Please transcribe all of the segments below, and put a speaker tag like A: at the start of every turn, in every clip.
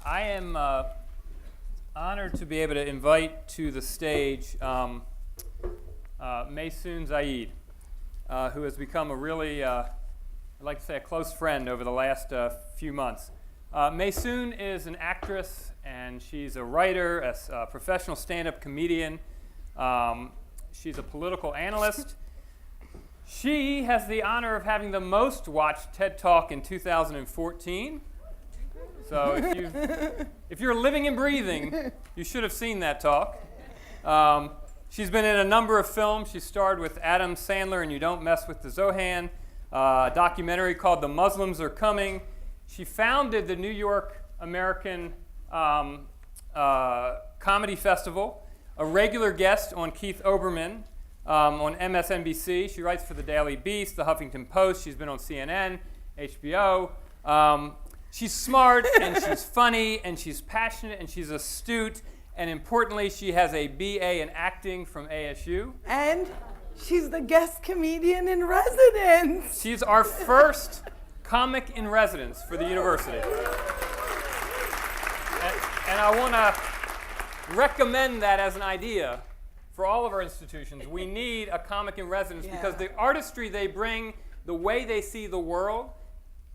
A: I am honored to be able to invite to the stage Maysoon Zayid, who has become a really, I'd like to say, a close friend over the last few months. Maysoon is an actress, and she's a writer, a professional stand-up comedian. She's a political analyst. She has the honor of having the most watched TED Talk in 2014. So if you're living and breathing, you should have seen that talk. She's been in a number of films. She starred with Adam Sandler in You Don't Mess with the Zohan, a documentary called The Muslims Are Coming. She founded the New York American Comedy Festival, a regular guest on Keith Olbermann on MSNBC. She writes for The Daily Beast, The Huffington Post. She's been on CNN, HBO. She's smart, and she's funny, and she's passionate, and she's astute, and importantly, she has a BA in acting from ASU.
B: And she's the guest comedian in residence.
A: She's our first comic in residence for the university. And I want to recommend that as an idea for all of our institutions. We need a comic in residence because the artistry they bring, the way they see the world,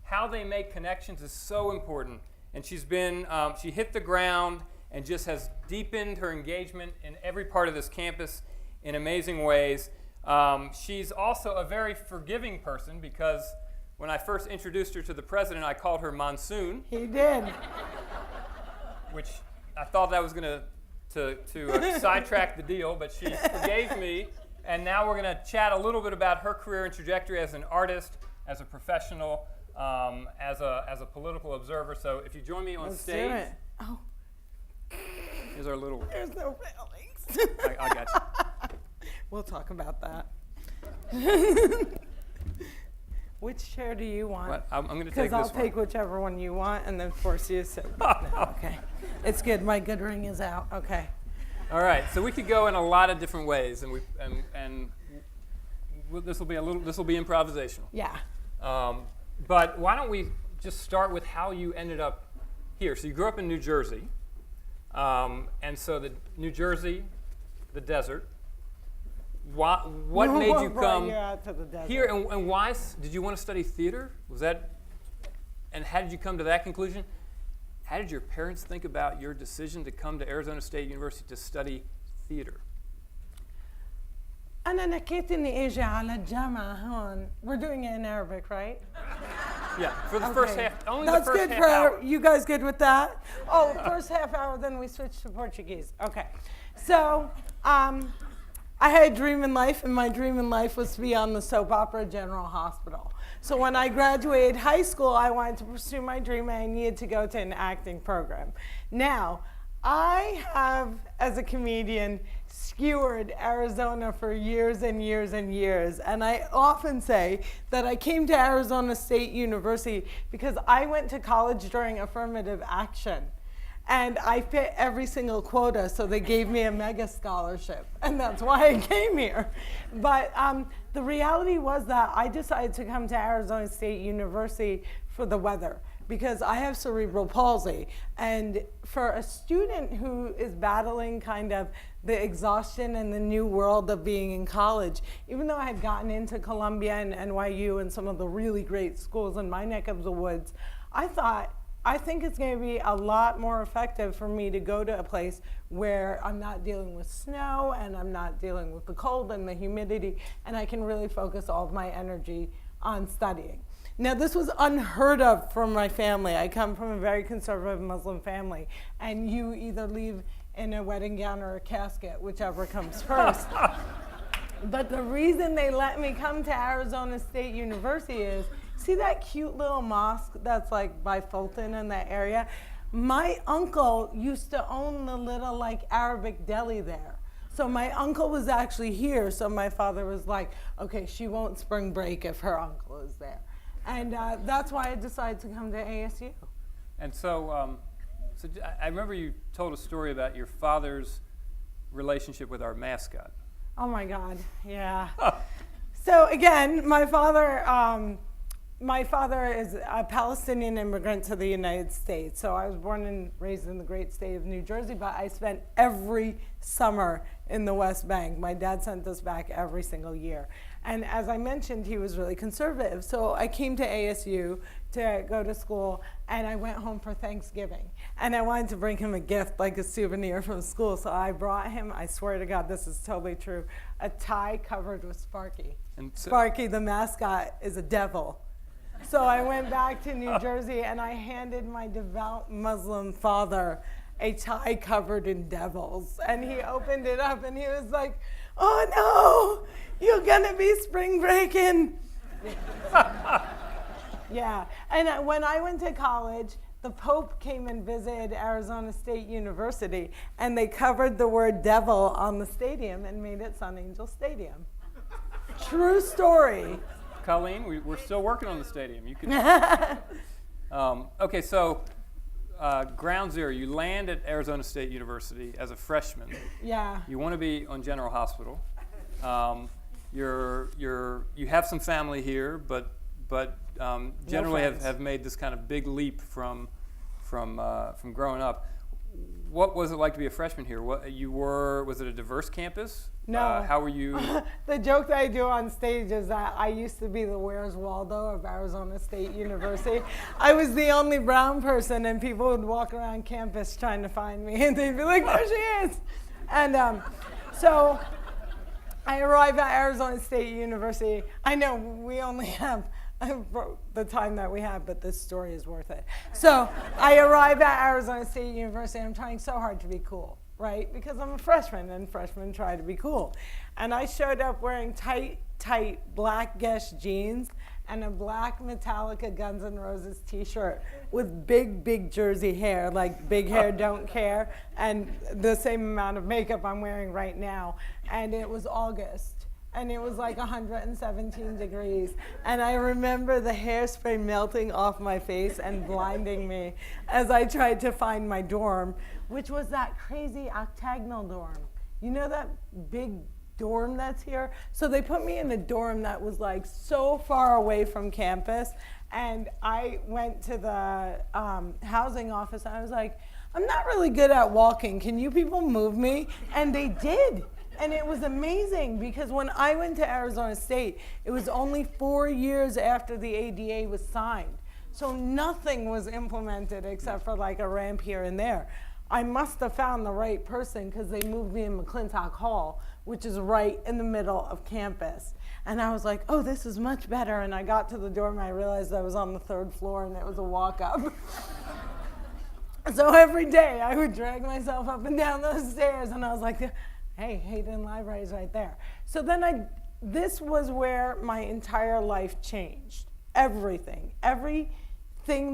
A: how they make connections is so important. And she's been, she hit the ground and just has deepened her engagement in every part of this campus in amazing ways. She's also a very forgiving person because when I first introduced her to the president, I called her Monsoon.
B: He did.
A: Which I thought that was going to sidetrack the deal, but she forgave me. And now we're going to chat a little bit about her career and trajectory as an artist, as a professional, as a political observer. So if you join me on
B: Let's
A: stage.
B: do it. Oh.
A: Here's our little.
B: There's no railings.
A: I got you.
B: We'll talk about that. Which chair do you want?
A: What? I'm going to take this
B: Because I'll
A: one.
B: take whichever one you want and then force you to sit. No, okay. It's good. My good ring is out. Okay.
A: All right. So we could go in a lot of different ways, and this will be improvisational.
B: Yeah.
A: But why don't we just start with how you ended up here? So you grew up in New Jersey, and so the New Jersey, the desert. What made you come here, and why did you want to study theater? Was that, and how did you come to that conclusion? How did your parents think about your decision to come to Arizona State University to study theater?
B: أنا نكيت إني أجي على الجامعة هون. We're doing it in Arabic, right?
A: Yeah, for the first half. Only
B: That's
A: the first
B: good
A: half hour.
B: You guys good with that? Oh, first half hour, then we switch to Portuguese. Okay. So, I had a dream in life, and my dream in life was to be on the soap opera General Hospital. So when I graduated high school, I wanted to pursue my dream, and I needed to go to an acting program. Now, I have, as a comedian, skewered Arizona for years and years and years. And I often say that I came to Arizona State University because I went to college during affirmative action. And I fit every single quota, so they gave me a mega scholarship. And that's why I came here. But the reality was that I decided to come to Arizona State University for the weather, because I have cerebral palsy. And for a student who is battling kind of the exhaustion and the new world of being in college, even though I had gotten into Columbia and NYU and some of the really great schools in my neck of the woods, I think it's going to be a lot more effective for me to go to a place where I'm not dealing with snow and I'm not dealing with the cold and the humidity, and I can really focus all of my energy on studying. Now, this was unheard of from my family. I come from a very conservative Muslim family, and you either leave in a wedding gown or a casket, whichever comes first. But the reason they let me come to Arizona State University is, see that cute little mosque that's like by Fulton in that area? My uncle used to own the little like Arabic deli there. So my uncle was actually here. So my father was like, okay, she won't spring break if her uncle is there. And that's why I decided to come to ASU.
A: And so I remember you told a story about your father's relationship with our mascot.
B: Oh my God, yeah. So again, my father My father is a Palestinian immigrant to the United States. So I was born and raised in the great state of New Jersey, but I spent every summer in the West Bank. My dad sent us back every single year. And as I mentioned, he was really conservative. So I came to ASU to go to school, and I went home for Thanksgiving. And I wanted to bring him a gift, like a souvenir from school. So I brought him, I swear to God, this is totally true, a tie covered with Sparky. And Sparky, the mascot, is a devil. So I went back to New Jersey, and I handed my devout Muslim father a tie covered in devils. And he opened it up, and he was like, "Oh no, you're gonna be spring breaking." Yeah, and when I went to college, the Pope came and visited Arizona State University, and they covered the word devil on the stadium and made it Sun Angel Stadium. True story.
A: Colleen, we're still working on the stadium. You can. Okay, so ground zero, you land at Arizona State University as a freshman.
B: Yeah.
A: You want to be on General Hospital. You have some family here, but generally have made this kind of big leap from growing up. What was it like to be a freshman here? Was it a diverse campus?
B: No.
A: How were you?
B: The joke that I do on stage is that I used to be the Where's Waldo of Arizona State University. I was the only brown person, and people would walk around campus trying to find me, and they'd be like, "There she is!" And so I arrived at Arizona State University. I know we only have the time that we have, but this story is worth it. So I arrived at Arizona State University, and I'm trying so hard to be cool, right? Because I'm a freshman, and freshmen try to be cool. And I showed up wearing tight black Guess jeans and a black Metallica Guns N' Roses t-shirt with big Jersey hair, like big hair don't care, and the same amount of makeup I'm wearing right now. And it was August. And it was like 117 degrees. And I remember the hairspray melting off my face and blinding me as I tried to find my dorm, which was that crazy octagonal dorm. You know that big dorm that's here? So they put me in a dorm that was like so far away from campus. And I went to the housing office, and I was like, "I'm not really good at walking. Can you people move me?" And they did. And it was amazing, because when I went to Arizona State, it was only 4 years after the ADA was signed. So nothing was implemented except for like a ramp here and there. I must have found the right person, because they moved me in McClintock Hall, which is right in the middle of campus. And I was like, "Oh, this is much better." And I got to the dorm, and I realized I was on the 3rd floor, and it was a walk up. So every day I would drag myself up and down those stairs, and I was like, "Hey, Hayden Library's right there." So then this was where my entire life changed. Everything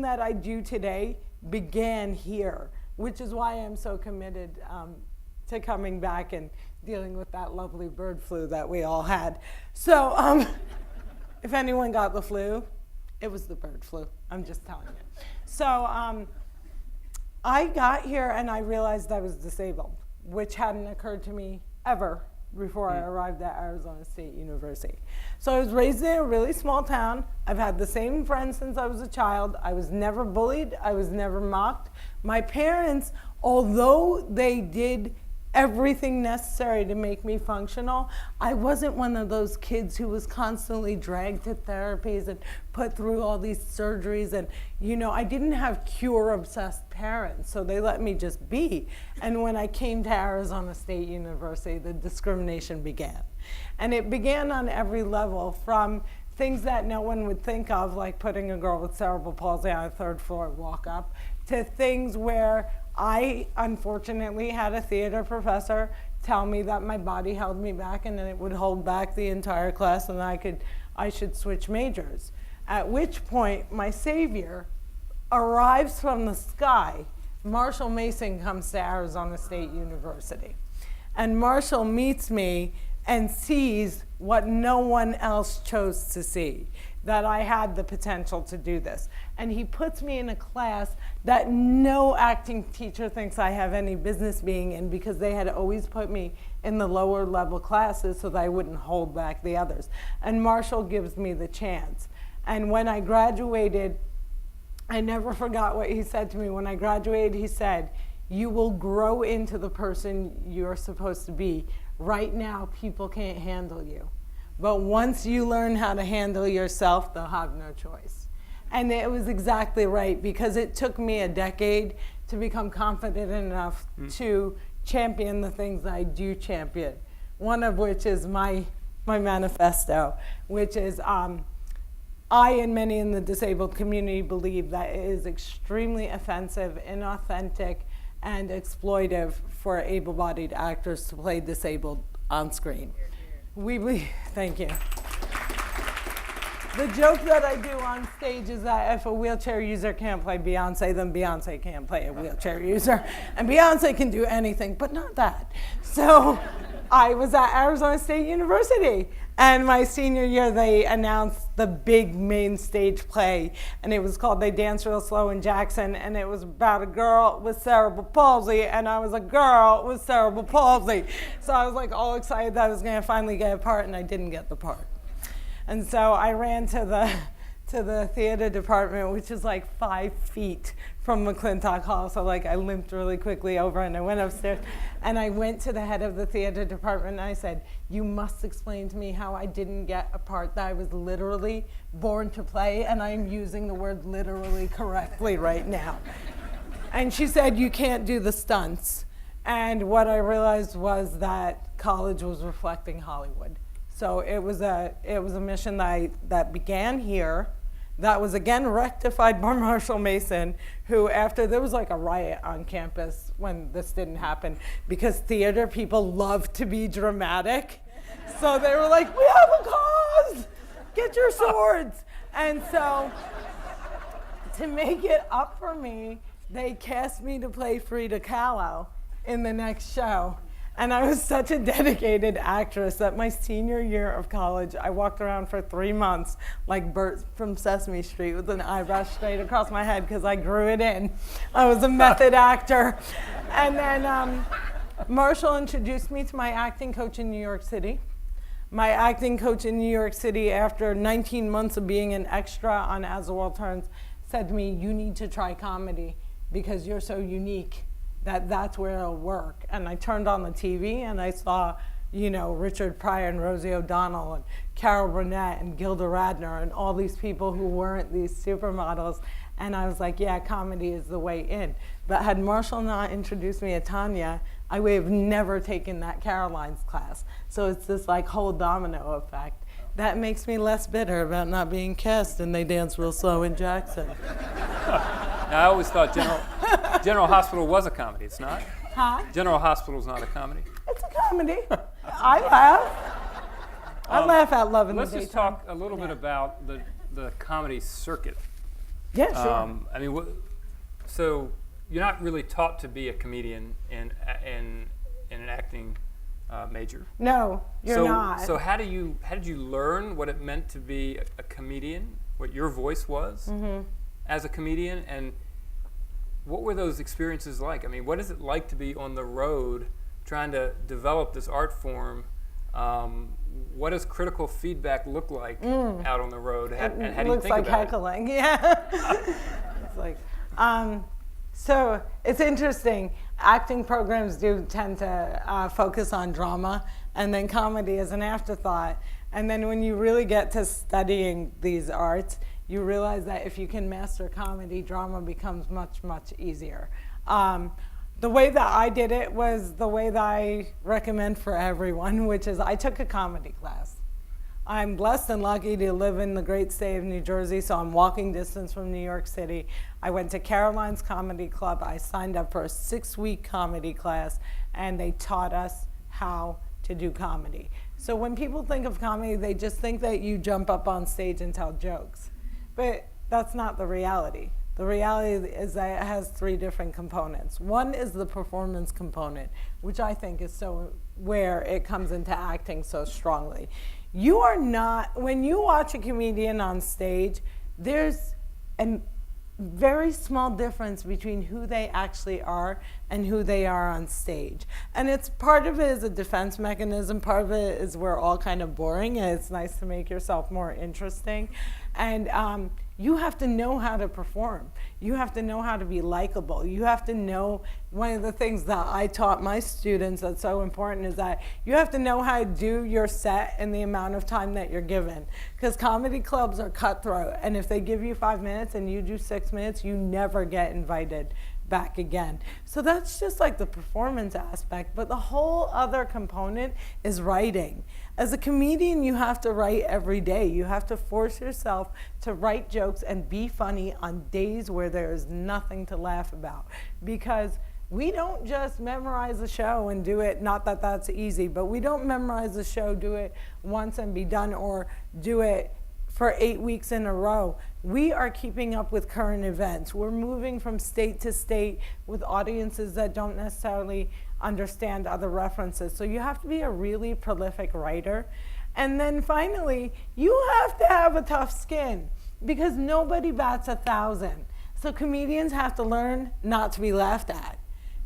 B: that I do today began here, which is why I'm so committed to coming back and dealing with that lovely bird flu that we all had. So if anyone got the flu, it was the bird flu. I'm just telling you. So I got here, and I realized I was disabled, which hadn't occurred to me ever before I arrived at Arizona State University. So I was raised in a really small town. I've had the same friends since I was a child. I was never bullied. I was never mocked. My parents, although they did everything necessary to make me functional, I wasn't one of those kids who was constantly dragged to therapies and put through all these surgeries. And, I didn't have cure-obsessed parents, so they let me just be. And when I came to Arizona State University, the discrimination began. And it began on every level, from things that no one would think of, like putting a girl with cerebral palsy on a 3rd floor walk up, to things where I unfortunately had a theater professor tell me that my body held me back, and then it would hold back the entire class, and I should switch majors. At which point my savior arrives from the sky. Marshall Mason comes to Arizona State University, and Marshall meets me and sees what no one else chose to see, that I had the potential to do this. And he puts me in a class that no acting teacher thinks I have any business being in, because they had always put me in the lower level classes so that I wouldn't hold back the others. And Marshall gives me the chance. And when I graduated, I never forgot what he said to me. When I graduated, he said, "You will grow into the person you're supposed to be. Right now, people can't handle you. But once you learn how to handle yourself, they'll have no choice." And it was exactly right, because it took me a decade to become confident enough to champion the things I do champion. One of which is my manifesto, which is I and many in the disabled community believe that it is extremely offensive, inauthentic, and exploitive for able-bodied actors to play disabled on screen. We believe, thank you. The joke that I do on stage is that if a wheelchair user can't play Beyonce, then Beyonce can't play a wheelchair user. And Beyonce can do anything, but not that. So I was at Arizona State University, and my senior year they announced the big main stage play, and it was called They Dance Real Slow in Jackson, and it was about a girl with cerebral palsy, and I was a girl with cerebral palsy. So I was like all excited that I was gonna finally get a part, and I didn't get the part. And so I ran to the theater department, which is like 5 feet from McClintock Hall. So like I limped really quickly over, and I went upstairs, and I went to the head of the theater department, and I said, "You must explain to me how I didn't get a part that I was literally born to play, and I'm using the word literally correctly right now." And she said, "You can't do the stunts." And what I realized was that college was reflecting Hollywood. So it was a mission that began here, that was again rectified by Marshall Mason, who after there was like a riot on campus when this didn't happen, because theater people love to be dramatic. So they were like, "We have a cause, get your swords." And so to make it up for me, they cast me to play Frida Kahlo in the next show. And I was such a dedicated actress that my senior year of college, I walked around for 3 months like Bert from Sesame Street with an eyebrow straight across my head because I grew it in. I was a method actor. And then Marshall introduced me to my acting coach in New York City. My acting coach in New York City, after 19 months of being an extra on As the World Turns, said to me, "You need to try comedy because you're so unique. That's where it'll work." And I turned on the TV and I saw, Richard Pryor and Rosie O'Donnell and Carol Burnett and Gilda Radner and all these people who weren't these supermodels. And I was like, yeah, comedy is the way in. But had Marshall not introduced me to Tanya, I would have never taken that Caroline's class. So it's this like whole domino effect. That makes me less bitter about not being cast in They Dance Real Slow in Jackson.
A: Now, I always thought General Hospital was a comedy. It's not?
B: Huh?
A: General Hospital is not a comedy.
B: It's a comedy. I laugh. I laugh out loud in the daytime.
A: Let's just talk a little bit about the comedy circuit.
B: Yeah, sure.
A: So you're not really taught to be a comedian in an acting major.
B: No, you're not.
A: So how did you learn what it meant to be a comedian? What your voice was as a comedian, and what were those experiences like? I mean, what is it like to be on the road trying to develop this art form? What does critical feedback look like out on the road? And how do you think about it?
B: Looks like heckling, yeah. It's like, so it's interesting. Acting programs do tend to focus on drama, and then comedy is an afterthought. And then when you really get to studying these arts, you realize that if you can master comedy, drama becomes much, much easier. The way that I did it was the way that I recommend for everyone, which is I took a comedy class. I'm blessed and lucky to live in the great state of New Jersey, so I'm walking distance from New York City. I went to Caroline's Comedy Club. I signed up for a 6-week comedy class, and they taught us how to do comedy. So when people think of comedy, they just think that you jump up on stage and tell jokes. But that's not the reality. The reality is that it has 3 different components. One is the performance component, which I think is so where it comes into acting so strongly. You are not, when you watch a comedian on stage, there's very small difference between who they actually are and who they are on stage. And it's part of it is a defense mechanism, part of it is we're all kind of boring and it's nice to make yourself more interesting. And you have to know how to perform. You have to know how to be likable. You have to know, one of the things that I taught my students that's so important is that you have to know how to do your set in the amount of time that you're given. Because comedy clubs are cutthroat, and if they give you 5 minutes and you do 6 minutes, you never get invited back again. So that's just like the performance aspect, but the whole other component is writing. As a comedian, you have to write every day. You have to force yourself to write jokes and be funny on days where there is nothing to laugh about. Because we don't just memorize the show and do it, not that that's easy, but we don't memorize the show, do it once and be done, or do it for 8 weeks in a row. We are keeping up with current events. We're moving from state to state with audiences that don't necessarily understand other references. So you have to be a really prolific writer. And then finally, you have to have a tough skin because nobody bats 1,000. So comedians have to learn not to be laughed at,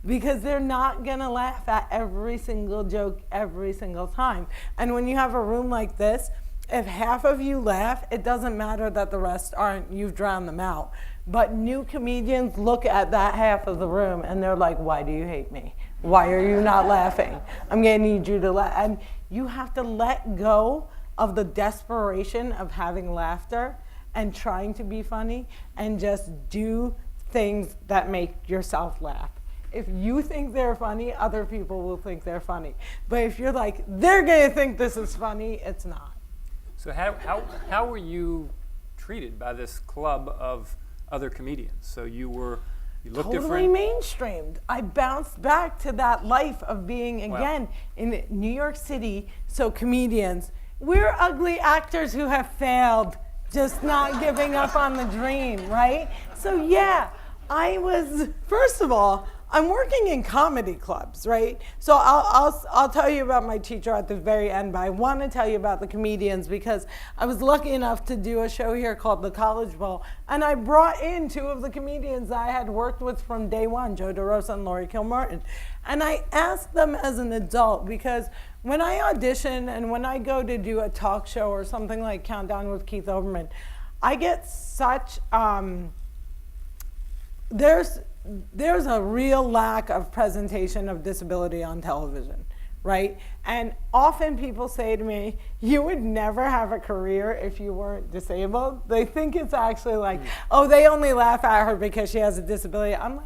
B: because they're not gonna laugh at every single joke every single time. And when you have a room like this, if half of you laugh, it doesn't matter that the rest aren't, you've drowned them out. But new comedians look at that half of the room and they're like, why do you hate me? Why are you not laughing? I'm gonna need you to laugh. And you have to let go of the desperation of having laughter and trying to be funny and just do things that make yourself laugh. If you think they're funny, other people will think they're funny. But if you're like, they're gonna think this is funny, it's not.
A: So how were you treated by this club of other comedians? So you looked
B: Totally
A: different?
B: mainstreamed. I bounced back to that life of being, again, in New York City. So comedians, we're ugly actors who have failed, just not giving up on the dream, right? So yeah, I was, first of all, I'm working in comedy clubs, right? So I'll tell you about my teacher at the very end, but I want to tell you about the comedians because I was lucky enough to do a show here called The College Bowl, and I brought in 2 of the comedians that I had worked with from day one, Joe DeRosa and Laurie Kilmartin. And I asked them as an adult, because when I audition and when I go to do a talk show or something like Countdown with Keith Olbermann, I get such, there's a real lack of presentation of disability on television, right? And often people say to me, you would never have a career if you weren't disabled. They think it's actually like, oh, they only laugh at her because she has a disability. I'm like,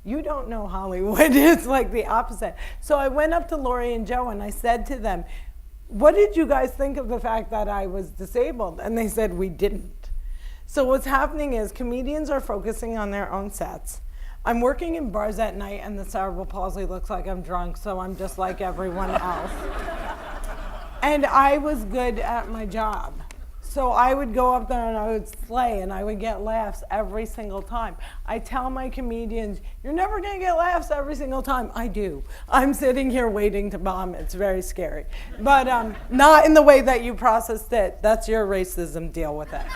B: you don't know Hollywood. It's like the opposite. So I went up to Laurie and Joe and I said to them, what did you guys think of the fact that I was disabled? And they said, we didn't. So what's happening is comedians are focusing on their own sets. I'm working in bars at night and the cerebral palsy looks like I'm drunk, so I'm just like everyone else. And I was good at my job. So I would go up there and I would slay and I would get laughs every single time. I tell my comedians, you're never gonna get laughs every single time. I do. I'm sitting here waiting to bomb. It's very scary. But not in the way that you processed it. That's your racism, deal with it.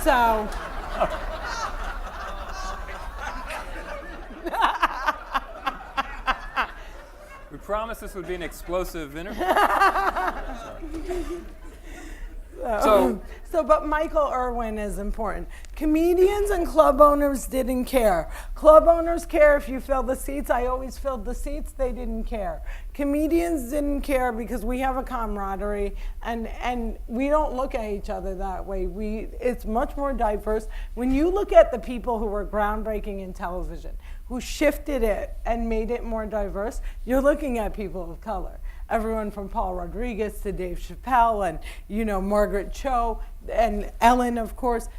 B: So.
A: We promised this would be an explosive interview.
B: But Michael Irwin is important. Comedians and club owners didn't care. Club owners care if you fill the seats. I always filled the seats. They didn't care. Comedians didn't care because we have a camaraderie and we don't look at each other that way. It's much more diverse. When you look at the people who were groundbreaking in television, who shifted it and made it more diverse, you're looking at people of color. Everyone from Paul Rodriguez to Dave Chappelle and, Margaret Cho and Ellen, of course.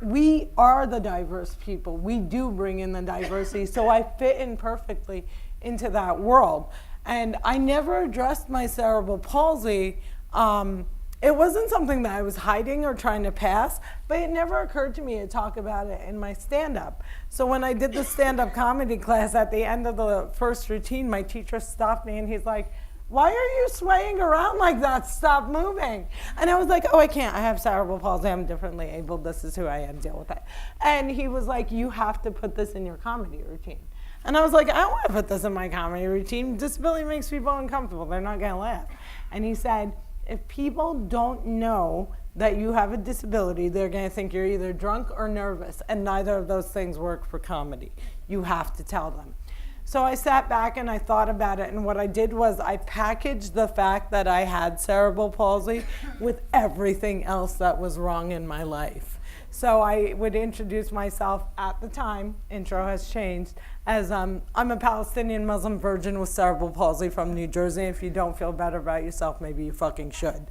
B: We are the diverse people. We do bring in the diversity. So I fit in perfectly into that world. And I never addressed my cerebral palsy. It wasn't something that I was hiding or trying to pass, but it never occurred to me to talk about it in my stand-up. So when I did the stand-up comedy class at the end of the first routine, my teacher stopped me and he's like, why are you swaying around like that? Stop moving. And I was like, oh, I can't. I have cerebral palsy. I'm differently able. This is who I am. Deal with it. And he was like, you have to put this in your comedy routine. And I was like, I don't want to put this in my comedy routine. Disability makes people uncomfortable. They're not going to laugh. And he said, if people don't know that you have a disability, they're going to think you're either drunk or nervous. And neither of those things work for comedy. You have to tell them. So I sat back and I thought about it, and what I did was I packaged the fact that I had cerebral palsy with everything else that was wrong in my life. So I would introduce myself at the time, intro has changed, as I'm a Palestinian Muslim virgin with cerebral palsy from New Jersey. If you don't feel better about yourself, maybe you fucking should.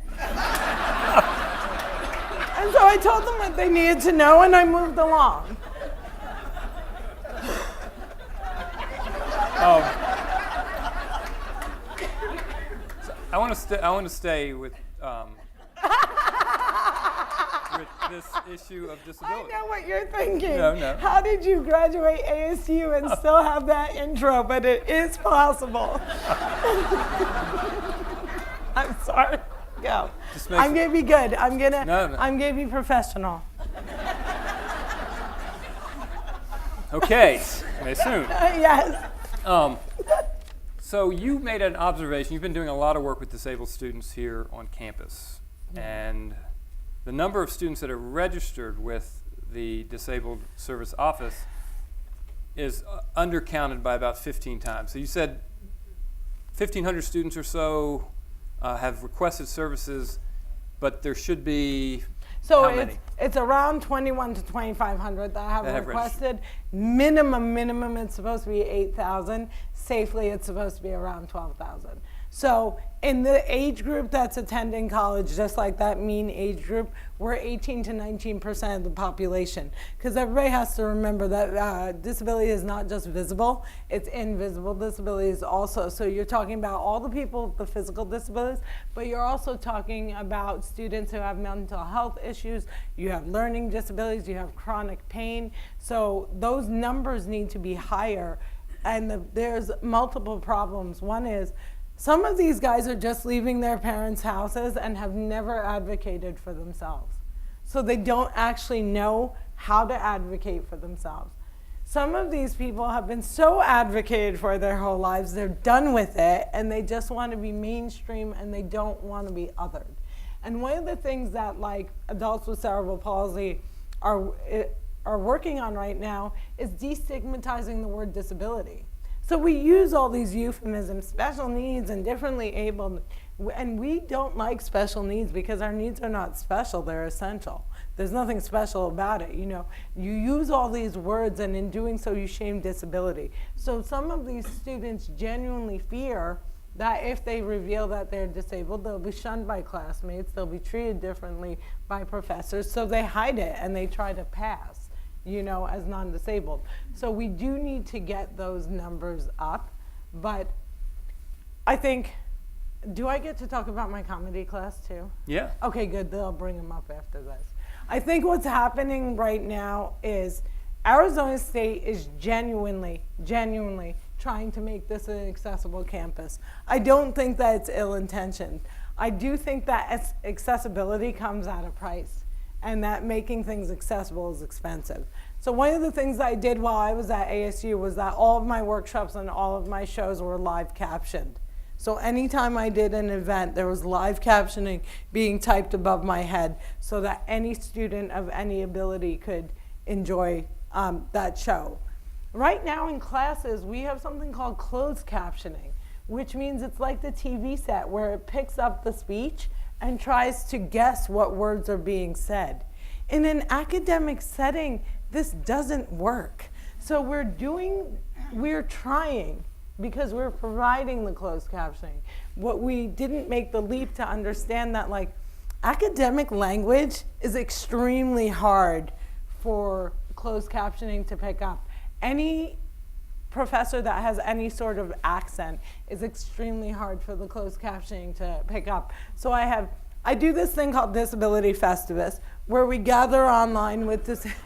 B: And so I told them what they needed to know, and I moved along.
A: I want to stay with this issue of disability.
B: I know what you're thinking.
A: No.
B: How did you graduate ASU and still have that intro? But it is possible. I'm sorry. Go. I'm gonna be good. I'm gonna be professional.
A: Okay, Maysoon.
B: Yes.
A: So you made an observation. You've been doing a lot of work with disabled students here on campus. And the number of students that are registered with the Disabled Service Office is undercounted by about 15 times. So you said 1,500 students or so have requested services, but there should be
B: So
A: how many?
B: it's around 21 to 2,500 that have requested.
A: registered.
B: Minimum, it's supposed to be 8,000. Safely, it's supposed to be around 12,000. So in the age group that's attending college, just like that mean age group, we're 18 to 19% of the population. Because everybody has to remember that disability is not just visible, it's invisible disabilities also. So you're talking about all the people with the physical disabilities, but you're also talking about students who have mental health issues, you have learning disabilities, you have chronic pain. So those numbers need to be higher. And there's multiple problems. One is, some of these guys are just leaving their parents' houses and have never advocated for themselves. So they don't actually know how to advocate for themselves. Some of these people have been so advocated for their whole lives, they're done with it, and they just want to be mainstream and they don't want to be othered. And one of the things that like adults with cerebral palsy are working on right now is destigmatizing the word disability. So we use all these euphemisms, special needs and differently abled, and we don't like special needs because our needs are not special, they're essential. There's nothing special about it, you know. You use all these words, and in doing so you shame disability. So some of these students genuinely fear that if they reveal that they're disabled, they'll be shunned by classmates, they'll be treated differently by professors, so they hide it and they try to pass, you know, as non-disabled. So we do need to get those numbers up, but I think, do I get to talk about my comedy class too?
A: Yeah.
B: Okay, good, they'll bring them up after this. I think what's happening right now is Arizona State is genuinely trying to make this an accessible campus. I don't think that it's ill-intentioned. I do think that accessibility comes at a price, and that making things accessible is expensive. So one of the things I did while I was at ASU was that all of my workshops and all of my shows were live captioned. So anytime I did an event, there was live captioning being typed above my head so that any student of any ability could enjoy that show. Right now in classes, we have something called closed captioning, which means it's like the TV set where it picks up the speech and tries to guess what words are being said. In an academic setting, this doesn't work. So we're trying, because we're providing the closed captioning. What we didn't make the leap to understand that, like, academic language is extremely hard for closed captioning to pick up. Any professor that has any sort of accent is extremely hard for the closed captioning to pick up. So I do this thing called Disability Festivus, where we gather online with disabled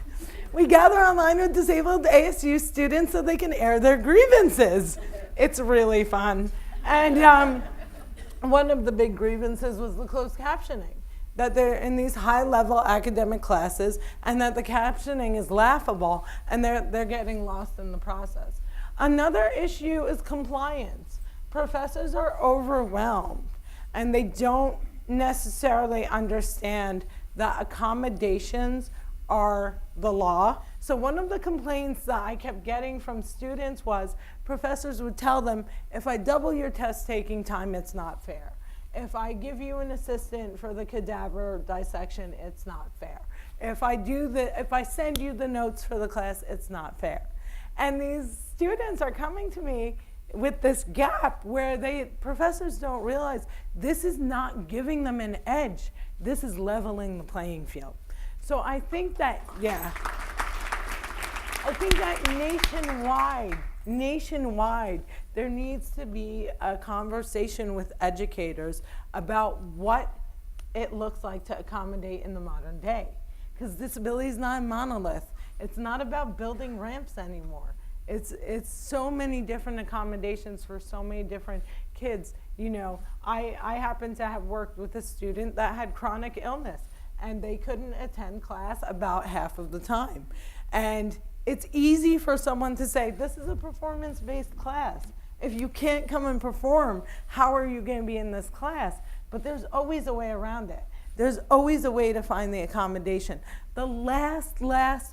B: ASU students so they can air their grievances. It's really fun. And one of the big grievances was the closed captioning, that they're in these high-level academic classes and that the captioning is laughable and they're getting lost in the process. Another issue is compliance. Professors are overwhelmed and they don't necessarily understand that accommodations are the law. So one of the complaints that I kept getting from students was professors would tell them, if I double your test taking time, it's not fair. If I give you an assistant for the cadaver dissection, it's not fair. If I send you the notes for the class, it's not fair. And these students are coming to me with this gap where professors don't realize this is not giving them an edge. This is leveling the playing field. So I think that, nationwide, there needs to be a conversation with educators about what it looks like to accommodate in the modern day. Because disability is not a monolith. It's not about building ramps anymore. It's so many different accommodations for so many different kids. You know, I happen to have worked with a student that had chronic illness, and they couldn't attend class about half of the time. And it's easy for someone to say, this is a performance-based class. If you can't come and perform, how are you going to be in this class? But there's always a way around it. There's always a way to find the accommodation. The last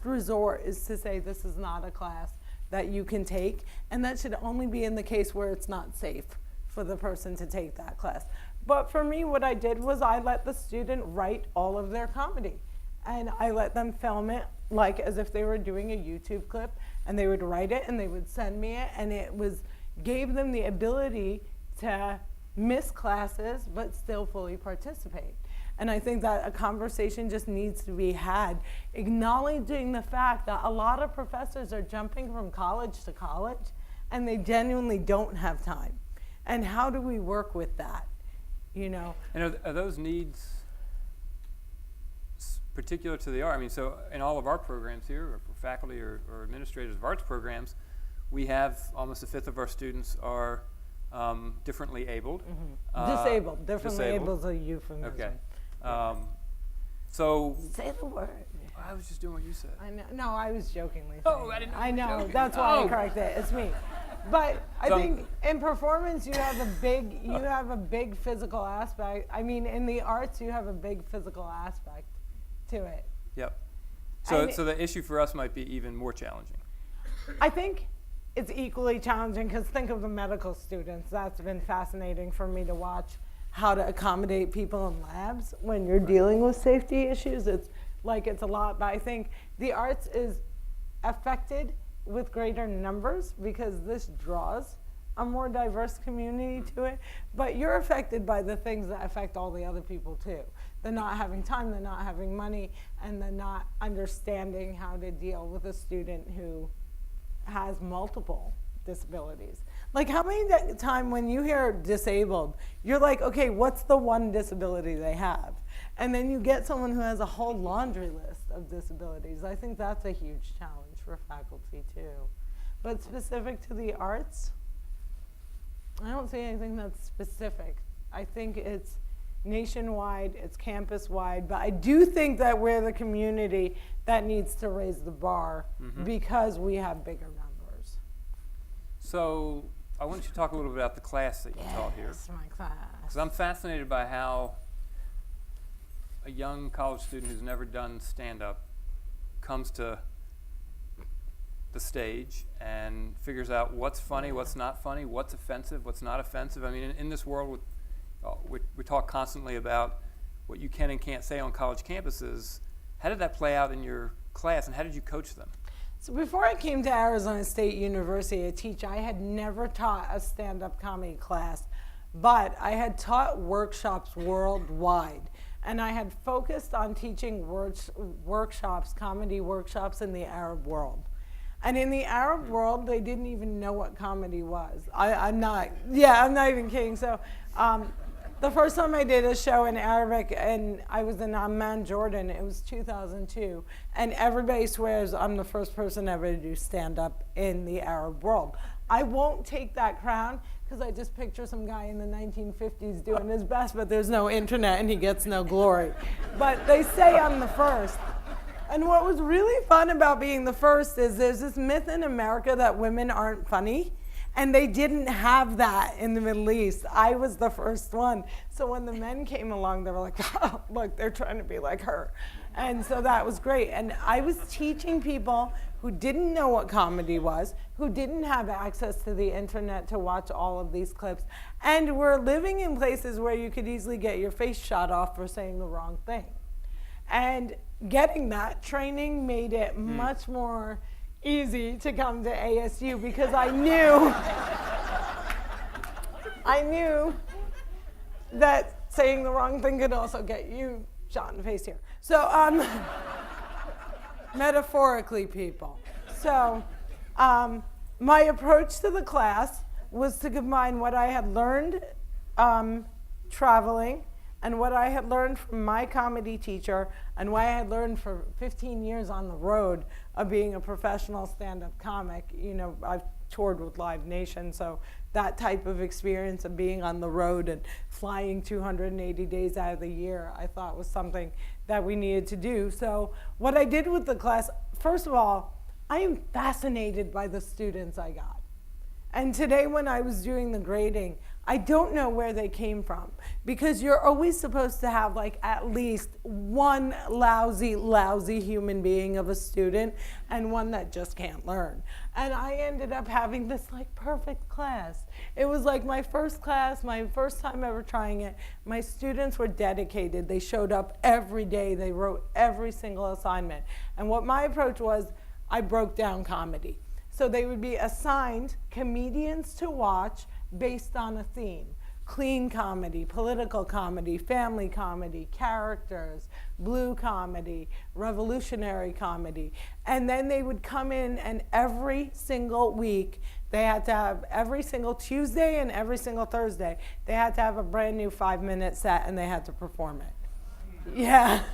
B: resort is to say this is not a class that you can take, and that should only be in the case where it's not safe for the person to take that class. But for me, what I did was I let the student write all of their comedy, and I let them film it like as if they were doing a YouTube clip, and they would write it and they would send me it, and gave them the ability to miss classes but still fully participate. And I think that a conversation just needs to be had, acknowledging the fact that a lot of professors are jumping from college to college and they genuinely don't have time. And how do we work with that? You know?
A: And are those needs particular to the art? I mean, so in all of our programs here, or for faculty or administrators of arts programs, we have almost a fifth of our students are differently abled.
B: Mm-hmm. Disabled. Differently able is a euphemism.
A: Okay. So
B: say the word.
A: I was just doing what you said.
B: I know. No, I was jokingly saying.
A: Oh, I didn't know.
B: I know.
A: Joking.
B: That's why I corrected it. It's me. But I think in performance you have a big physical aspect. I mean, in the arts you have a big physical aspect to it.
A: Yep. So the issue for us might be even more challenging.
B: I think it's equally challenging because think of the medical students. That's been fascinating for me to watch how to accommodate people in labs when you're dealing with safety issues. It's a lot, but I think the arts is affected with greater numbers because this draws a more diverse community to it, but you're affected by the things that affect all the other people too. The not having time, the not having money, and the not understanding how to deal with a student who has multiple disabilities. Like how many time when you hear disabled, you're like, okay, what's the one disability they have? And then you get someone who has a whole laundry list of disabilities. I think that's a huge challenge for faculty too. But specific to the arts, I don't see anything that's specific. I think it's nationwide, it's campus-wide, but I do think that we're the community that needs to raise the bar because we have bigger numbers.
A: So I want you to talk a little bit about the class that you taught here.
B: Yes, my class.
A: Because I'm fascinated by how a young college student who's never done stand-up comes to the stage and figures out what's funny, what's not funny, what's offensive, what's not offensive. I mean, in this world, we talk constantly about what you can and can't say on college campuses. How did that play out in your class, and how did you coach them?
B: So before I came to Arizona State University to teach, I had never taught a stand-up comedy class, but I had taught workshops worldwide. And I had focused on teaching workshops, comedy workshops in the Arab world. And in the Arab world, they didn't even know what comedy was. I'm not even kidding. So the first time I did a show in Arabic, and I was in Amman, Jordan, it was 2002, and everybody swears I'm the first person ever to do stand-up in the Arab world. I won't take that crown, because I just picture some guy in the 1950s doing his best, but there's no internet and he gets no glory. But they say I'm the first. And what was really fun about being the first is there's this myth in America that women aren't funny. And they didn't have that in the Middle East. I was the first one. So when the men came along, they were like, oh, look, they're trying to be like her. And so that was great. And I was teaching people who didn't know what comedy was, who didn't have access to the internet to watch all of these clips, and were living in places where you could easily get your face shot off for saying the wrong thing. And getting that training made it much more easy to come to ASU because I knew that saying the wrong thing could also get you shot in the face here. So, metaphorically, people. So, my approach to the class was to combine what I had learned traveling and what I had learned from my comedy teacher and what I had learned for 15 years on the road of being a professional stand-up comic. You know, I've toured with Live Nation, so that type of experience of being on the road and flying 280 days out of the year, I thought was something that we needed to do. So what I did with the class, first of all, I am fascinated by the students I got. And today when I was doing the grading, I don't know where they came from, because you're always supposed to have like at least one lousy human being of a student and one that just can't learn. And I ended up having this like perfect class. It was like my first class, my first time ever trying it. My students were dedicated. They showed up every day. They wrote every single assignment. And what my approach was, I broke down comedy. So they would be assigned comedians to watch based on a theme. Clean comedy, political comedy, family comedy, characters, blue comedy, revolutionary comedy. And then they would come in, and every single week, they had to have, every single Tuesday and every single Thursday, they had to have a brand new 5-minute set, and they had to perform it. Yeah.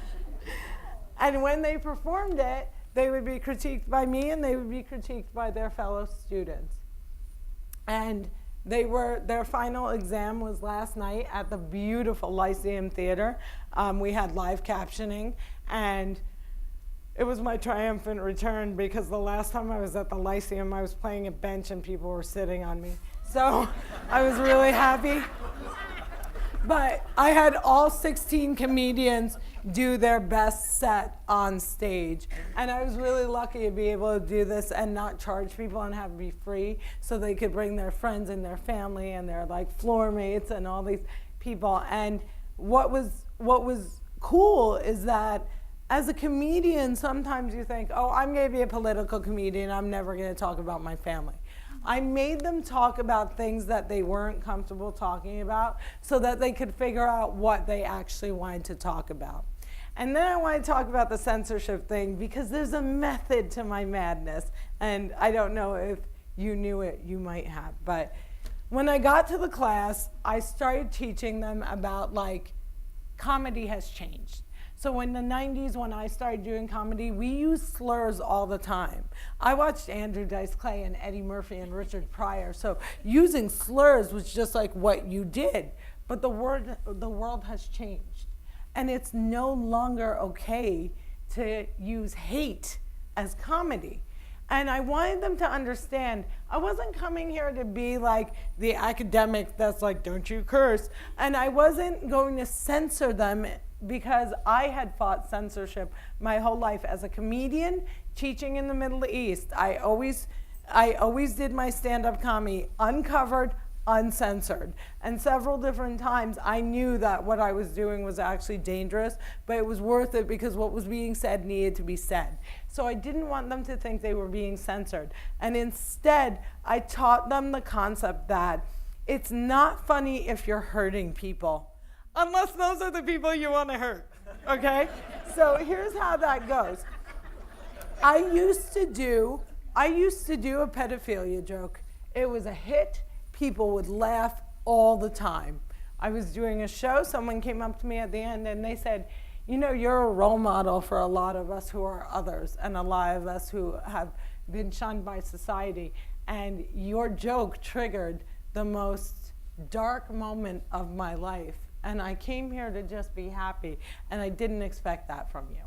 B: And when they performed it, they would be critiqued by me, and they would be critiqued by their fellow students. And their final exam was last night at the beautiful Lyceum Theater. We had live captioning, and it was my triumphant return, because the last time I was at the Lyceum, I was playing a bench and people were sitting on me. So I was really happy. But I had all 16 comedians do their best set on stage. And I was really lucky to be able to do this and not charge people and have it be free, so they could bring their friends and their family and their like floor mates and all these people. And what was cool is that as a comedian, sometimes you think, oh, I'm going to be a political comedian. I'm never going to talk about my family. I made them talk about things that they weren't comfortable talking about so that they could figure out what they actually wanted to talk about. And then I want to talk about the censorship thing, because there's a method to my madness. And I don't know if you knew it, you might have. But when I got to the class, I started teaching them about like, comedy has changed. So in the 90s, when I started doing comedy, we used slurs all the time. I watched Andrew Dice Clay and Eddie Murphy and Richard Pryor. So using slurs was just like what you did. But the world has changed. And it's no longer okay to use hate as comedy. And I wanted them to understand, I wasn't coming here to be like the academic that's like, don't you curse. And I wasn't going to censor them, because I had fought censorship my whole life as a comedian teaching in the Middle East. I always did my stand-up comedy uncovered, uncensored. And several different times I knew that what I was doing was actually dangerous, but it was worth it because what was being said needed to be said. So I didn't want them to think they were being censored. And instead, I taught them the concept that it's not funny if you're hurting people, unless those are the people you want to hurt, okay? So here's how that goes. I used to do a pedophilia joke. It was a hit. People would laugh all the time. I was doing a show. Someone came up to me at the end and they said, you know, you're a role model for a lot of us who are others and a lot of us who have been shunned by society. And your joke triggered the most dark moment of my life, and I came here to just be happy, and I didn't expect that from you.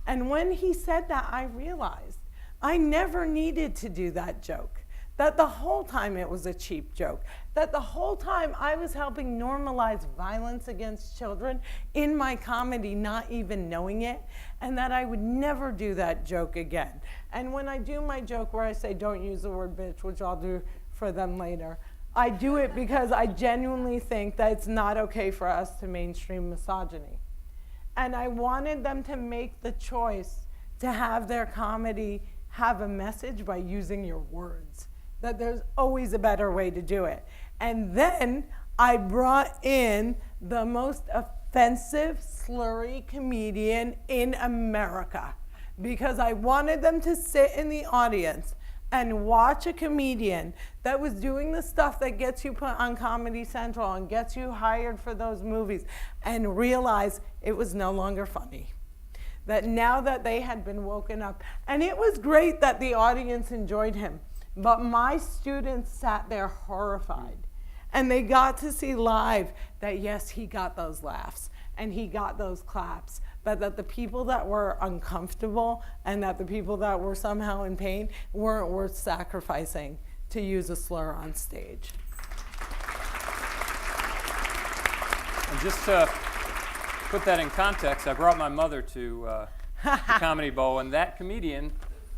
B: And when he said that, I realized I never needed to do that joke. That the whole time it was a cheap joke. That the whole time I was helping normalize violence against children in my comedy, not even knowing it, and that I would never do that joke again. And when I do my joke where I say don't use the word bitch, which I'll do for them later, I do it because I genuinely think that it's not okay for us to mainstream misogyny. And I wanted them to make the choice to have their comedy have a message by using your words. That there's always a better way to do it. And then I brought in the most offensive, slurry comedian in America because I wanted them to sit in the audience and watch a comedian that was doing the stuff that gets you put on Comedy Central and gets you hired for those movies and realize it was no longer funny. That now that they had been woken up, and it was great that the audience enjoyed him. But my students sat there horrified. And they got to see live that, yes, he got those laughs and he got those claps, but that the people that were uncomfortable and that the people that were somehow in pain weren't worth sacrificing to use a slur on stage.
A: And just to put that in context, I brought my mother to the Comedy Bowl, and that comedian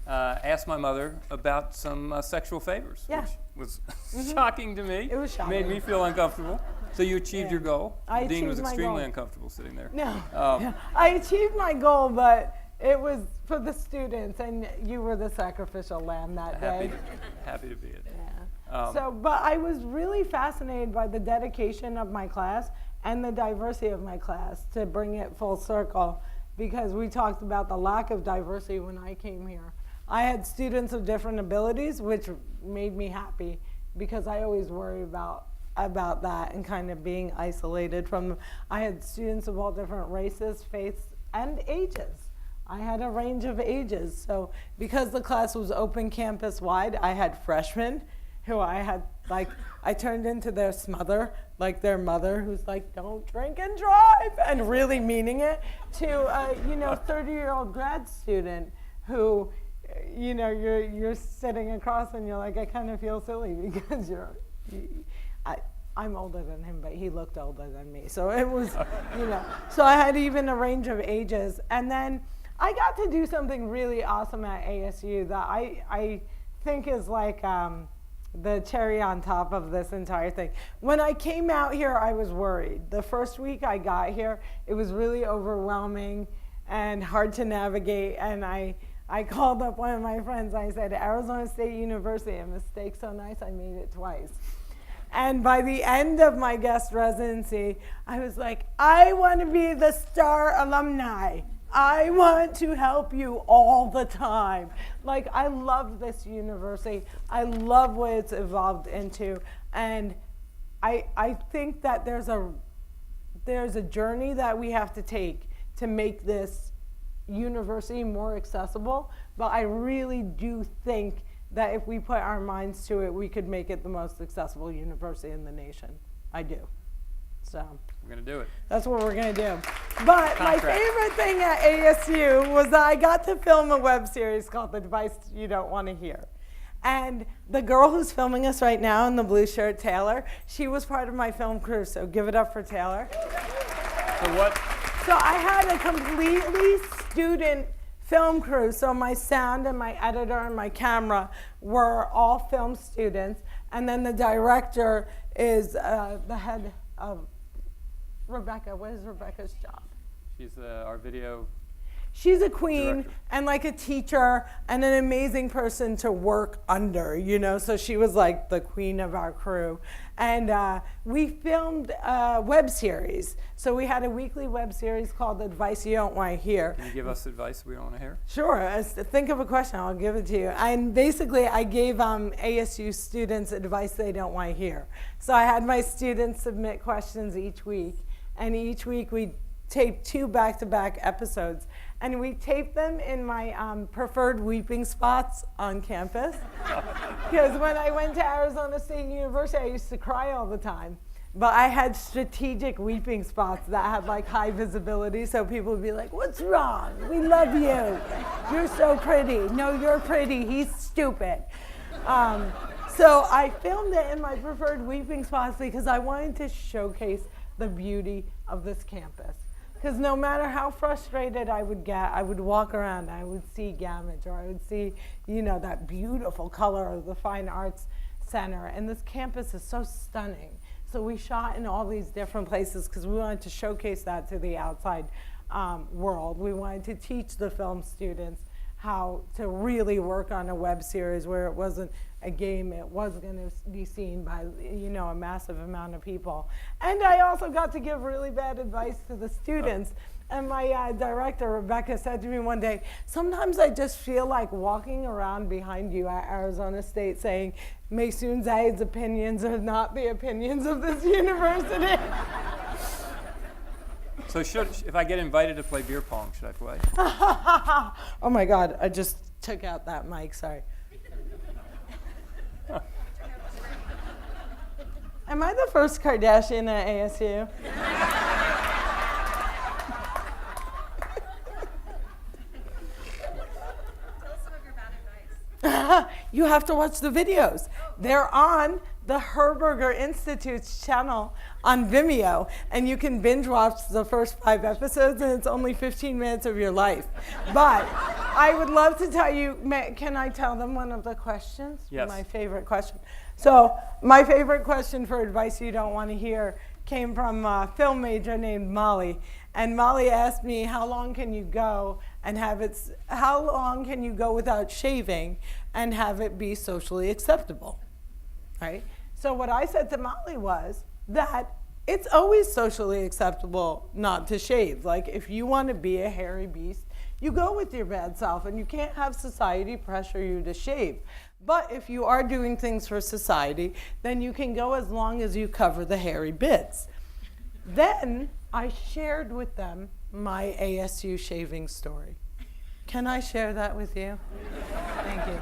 A: asked my mother about some sexual favors,
B: Yeah.
A: which was shocking to me.
B: It was shocking.
A: Made me feel uncomfortable. So you achieved your goal.
B: I
A: The dean was
B: achieved my
A: extremely
B: goal.
A: uncomfortable sitting there.
B: No, I achieved my goal, but it was for the students, and you were the sacrificial lamb that day.
A: Happy to be it.
B: Yeah. But I was really fascinated by the dedication of my class and the diversity of my class to bring it full circle, because we talked about the lack of diversity when I came here. I had students of different abilities, which made me happy because I always worry about that and kind of being isolated from them. I had students of all different races, faiths, and ages. I had a range of ages. So because the class was open campus wide, I had freshmen who I had, like, I turned into their smother, like their mother who's like, don't drink and drive, and really meaning it, to a 30-year-old grad student who, you're sitting across and you're like, I kind of feel silly because I'm older than him, but he looked older than me. So it was, so I had even a range of ages. And then I got to do something really awesome at ASU that I think is like the cherry on top of this entire thing. When I came out here, I was worried. The first week I got here, it was really overwhelming and hard to navigate. And I called up one of my friends. I said, Arizona State University, a mistake so nice I made it twice. And by the end of my guest residency, I was like, I want to be the star alumni. I want to help you all the time. Like, I love this university. I love what it's evolved into. And I think that there's a journey that we have to take to make this university more accessible. But I really do think that if we put our minds to it, we could make it the most accessible university in the nation. I do. So
A: We're going to do it.
B: that's what we're going to do. But my favorite thing at ASU was that I got to film a web series called Advice You Don't Want to Hear. And the girl who's filming us right now in the blue shirt, Taylor, she was part of my film crew, so give it up for Taylor. So I had a completely student film crew, so my sound and my editor and my camera were all film students, and then the director is the head of Rebecca. What is Rebecca's job?
A: She's our video.
B: She's a queen
A: director.
B: and like a teacher and an amazing person to work under, so she was like the queen of our crew. And we filmed a web series. So we had a weekly web series called Advice You Don't Want to Hear.
A: Can you give us advice we don't want to hear?
B: Sure. Think of a question, I'll give it to you. And basically, I gave ASU students advice they don't want to hear. So I had my students submit questions each week. And each week we taped 2 back-to-back episodes. And we taped them in my preferred weeping spots on campus. Because when I went to Arizona State University, I used to cry all the time. But I had strategic weeping spots that had like high visibility, so people would be like, "What's wrong? We love you. You're so pretty. No, you're pretty. He's stupid." So I filmed it in my preferred weeping spots because I wanted to showcase the beauty of this campus. Because no matter how frustrated I would get, I would walk around, I would see Gamage, or I would see, that beautiful color of the Fine Arts Center. And this campus is so stunning. So we shot in all these different places because we wanted to showcase that to the outside world. We wanted to teach the film students how to really work on a web series where it wasn't a game, it was going to be seen by a massive amount of people. And I also got to give really bad advice to the students. And my director, Rebecca, said to me one day, "Sometimes I just feel like walking around behind you at Arizona State saying, Maysoon Zayid's opinions are not the opinions of this university."
A: So if I get invited to play beer pong, should I play?
B: Oh my God, I just took out that mic, sorry. Am I the first Kardashian at ASU? You have to watch the videos. They're on the Herberger Institute's channel on Vimeo, and you can binge watch the first 5 episodes, and it's only 15 minutes of your life. But I would love to tell you, can I tell them one of the questions?
A: Yes.
B: My favorite question. So my favorite question for advice you don't want to hear came from a film major named Molly. And Molly asked me, how long can you go without shaving and have it be socially acceptable, right? So what I said to Molly was that it's always socially acceptable not to shave. Like, if you want to be a hairy beast, you go with your bad self, and you can't have society pressure you to shave. But if you are doing things for society, then you can go as long as you cover the hairy bits. Then I shared with them my ASU shaving story. Can I share that with you? Thank you.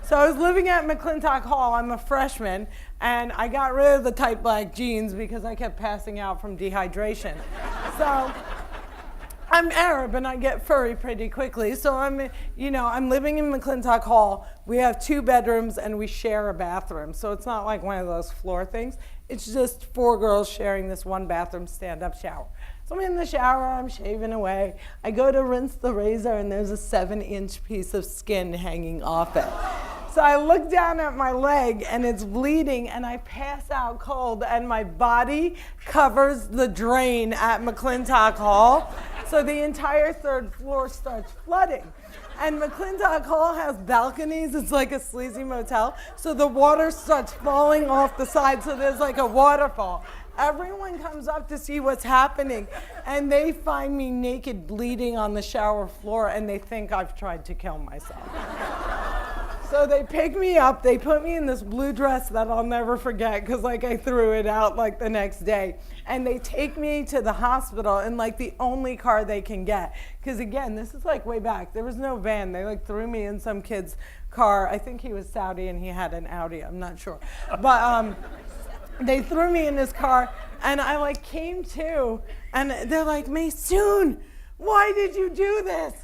B: So I was living at McClintock Hall. I'm a freshman, and I got rid of the tight black jeans because I kept passing out from dehydration. So I'm Arab, and I get furry pretty quickly. So I'm living in McClintock Hall. We have 2 bedrooms, and we share a bathroom. So it's not like one of those floor things. It's just 4 girls sharing this one bathroom stand-up shower. So I'm in the shower, I'm shaving away. I go to rinse the razor, and there's a 7-inch piece of skin hanging off it. So I look down at my leg, and it's bleeding, and I pass out cold, and my body covers the drain at McClintock Hall. So the entire 3rd floor starts flooding. And McClintock Hall has balconies. It's like a sleazy motel. So the water starts falling off the side, so there's like a waterfall. Everyone comes up to see what's happening, and they find me naked, bleeding on the shower floor, and they think I've tried to kill myself. So they pick me up, they put me in this blue dress that I'll never forget, because I threw it out the next day. And they take me to the hospital in the only car they can get. Because again, this is way back. There was no van. They threw me in some kid's car. I think he was Saudi and he had an Audi, I'm not sure. But they threw me in his car, and I came to, and they're like, "Maysoon, why did you do this?"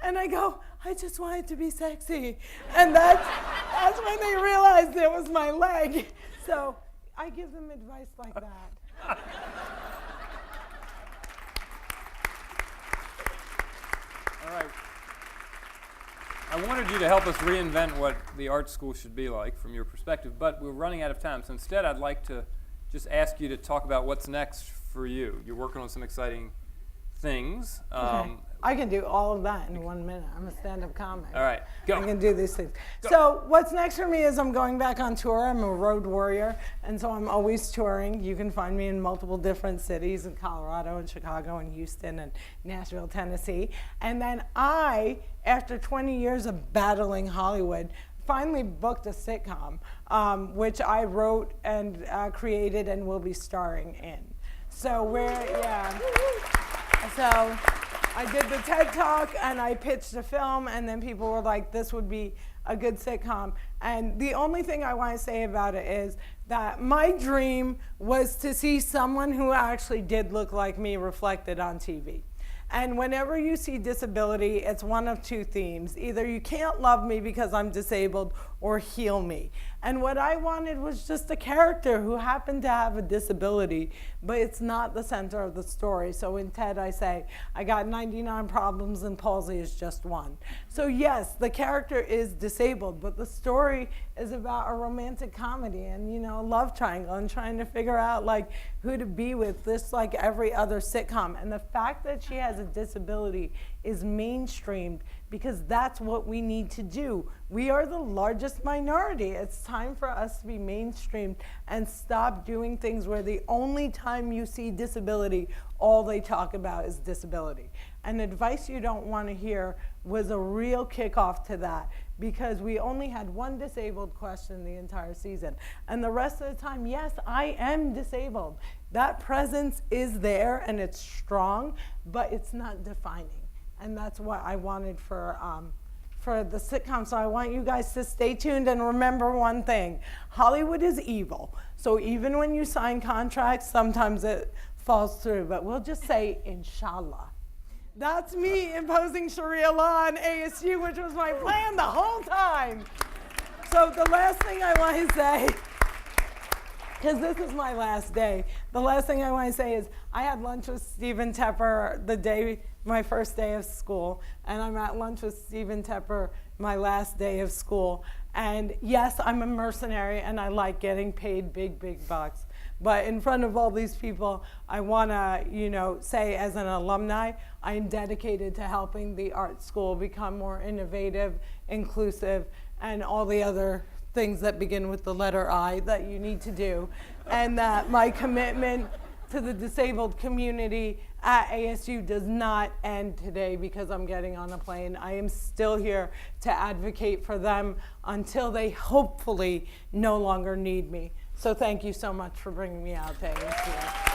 B: And I go, "I just wanted to be sexy." And that's when they realized it was my leg. So I give them advice like that.
A: All right. I wanted you to help us reinvent what the art school should be like from your perspective, but we're running out of time. So instead, I'd like to just ask you to talk about what's next for you. You're working on some exciting things.
B: Okay. I can do all of that in 1 minute. I'm a stand-up comic.
A: All right, go.
B: I can do these things.
A: Go.
B: So what's next for me is I'm going back on tour. I'm a road warrior, and so I'm always touring. You can find me in multiple different cities, in Colorado and Chicago and Houston and Nashville, Tennessee. And then I, after 20 years of battling Hollywood, finally booked a sitcom, which I wrote and created and will be starring in. So So I did the TED Talk, and I pitched a film, and then people were like, this would be a good sitcom. And the only thing I want to say about it is that my dream was to see someone who actually did look like me reflected on TV. And whenever you see disability, it's one of two themes. Either you can't love me because I'm disabled, or heal me. And what I wanted was just a character who happened to have a disability, but it's not the center of the story. So in TED, I say, I got 99 problems and palsy is just one. So yes, the character is disabled, but the story is about a romantic comedy and, you know, a love triangle and trying to figure out like who to be with, just like every other sitcom. And the fact that she has a disability is mainstreamed because that's what we need to do. We are the largest minority. It's time for us to be mainstreamed and stop doing things where the only time you see disability, all they talk about is disability. And advice you don't want to hear was a real kickoff to that, because we only had one disabled question the entire season. And the rest of the time, yes, I am disabled. That presence is there and it's strong, but it's not defining. And that's what I wanted for the sitcom. So I want you guys to stay tuned and remember one thing. Hollywood is evil. So even when you sign contracts, sometimes it falls through. But we'll just say, inshallah. That's me imposing Sharia law on ASU, which was my plan the whole time. So the last thing I want to say, because this is my last day, the last thing I want to say is I had lunch with Stephen Tepper my first day of school, and I'm at lunch with Stephen Tepper my last day of school. And yes, I'm a mercenary and I like getting paid big bucks. But in front of all these people, I want to, say as an alumni, I'm dedicated to helping the art school become more innovative, inclusive, and all the other things that begin with the letter I that you need to do. And that my commitment to the disabled community at ASU does not end today because I'm getting on a plane. I am still here to advocate for them until they hopefully no longer need me. So thank you so much for bringing me out to ASU.